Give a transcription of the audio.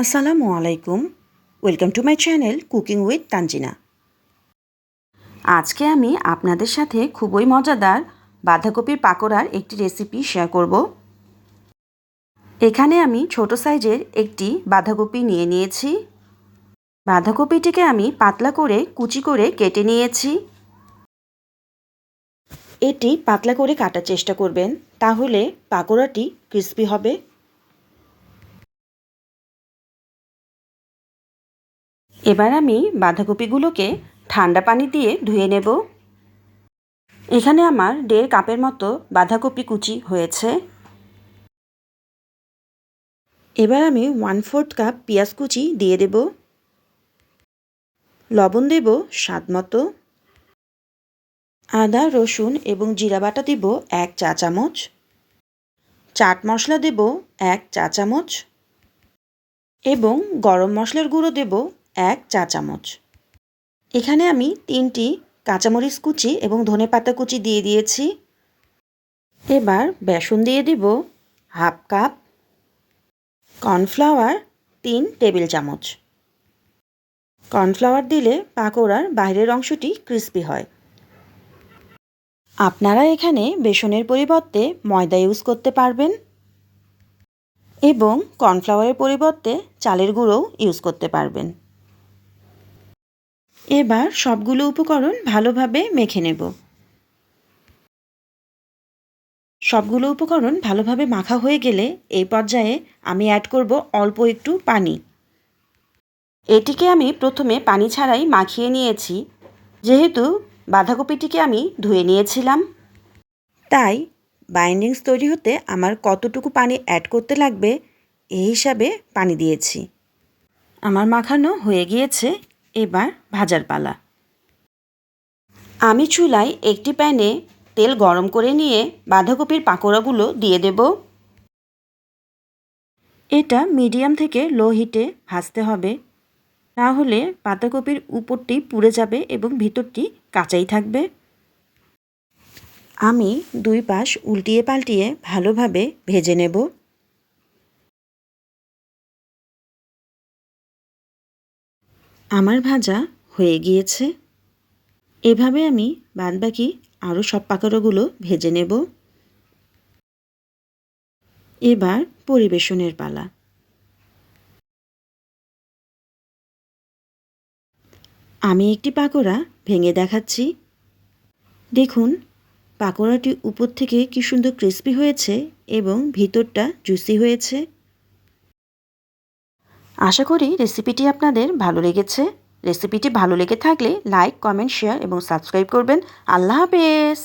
আসসালামু আলাইকুম। Welcome to my channel cooking with Tanzina. আজকে আমি আপনাদের সাথে খুবই মজাদার বাঁধাকপির পাকোড়ার একটি রেসিপি শেয়ার করব। এখানে আমি ছোট সাইজের একটি বাঁধাকপি নিয়ে নিয়েছি। বাঁধাকপিটিকে আমি পাতলা করে কুচি করে কেটে নিয়েছি। এটি পাতলা করে কাটার চেষ্টা করবেন, তাহলে পাকোড়াটি ক্রিস্পি হবে। এবার আমি বাঁধাকপিগুলোকে ঠান্ডা পানি দিয়ে ধুয়ে নেব। এখানে আমার 1.5 কাপের মতো বাঁধাকপি কুচি হয়েছে। এবার আমি 1/4 কাপ পেঁয়াজ কুচি দিয়ে দেব। লবণ দেব স্বাদ মতো। আদা, রসুন এবং জিরা বাটা দেব 1 চা চামচ। চাট মশলা দেব 1 চা চামচ এবং গরম মশলার গুঁড়ো দেব 1 চা চামচ। এখানে আমি 3টি কাঁচামরিচ কুচি এবং ধনেপাতা কুচি দিয়ে দিয়েছি। এবার বেসন দিয়ে দেব 1/2 কাপ। কর্নফ্লাওয়ার 3 টেবিল চামচ। কর্নফ্লাওয়ার দিলে পাকোড়ার বাইরের অংশটি ক্রিস্পি হয়। আপনারা এখানে বেসনের পরিবর্তে ময়দা ইউজ করতে পারবেন এবং কর্নফ্লাওয়ারের পরিবর্তে চালের গুঁড়োও ইউজ করতে পারবেন। এবার সবগুলো উপকরণ ভালোভাবে মেখে নেব। সবগুলো উপকরণ ভালোভাবে মাখা হয়ে গেলে এই পর্যায়ে আমি অ্যাড করব অল্প একটু পানি। এটিকে আমি প্রথমে পানি ছাড়াই মাখিয়ে নিয়েছি, যেহেতু বাঁধাকপিটিকে আমি ধুয়ে নিয়েছিলাম, তাই বাইন্ডিংস তৈরি হতে আমার কতটুকু পানি অ্যাড করতে লাগবে এই হিসাবে পানি দিয়েছি। আমার মাখানো হয়ে গিয়েছে, এবার ভাজার পালা। আমি চুলায় একটি প্যানে তেল গরম করে নিয়ে বাঁধাকপির পাকোড়াগুলো দিয়ে দেব। এটা মিডিয়াম থেকে লো হিটে ভাজতে হবে, না হলে বাঁধাকপির উপরটি পুড়ে যাবে এবং ভিতরটি কাঁচাই থাকবে। আমি 2 পাশ উল্টিয়ে পাল্টিয়ে ভালোভাবে ভেজে নেব। আমার ভাজা হয়ে গিয়েছে। এভাবে আমি বাদবাকি আরও সব পাকোড়াগুলো ভেজে নেব। এবার পরিবেশনের পালা। আমি একটি পাকোড়া ভেঙে দেখাচ্ছি। দেখুন পাকোড়াটি উপর থেকে কি সুন্দর ক্রিস্পি হয়েছে এবং ভিতরটা জুসি হয়েছে। আশা করি রেসিপিটি আপনাদের ভালো লেগেছে। রেসিপিটি ভালো লেগে থাকলে লাইক, কমেন্ট, শেয়ার এবং সাবস্ক্রাইব করবেন। আল্লাহ হাফেজ।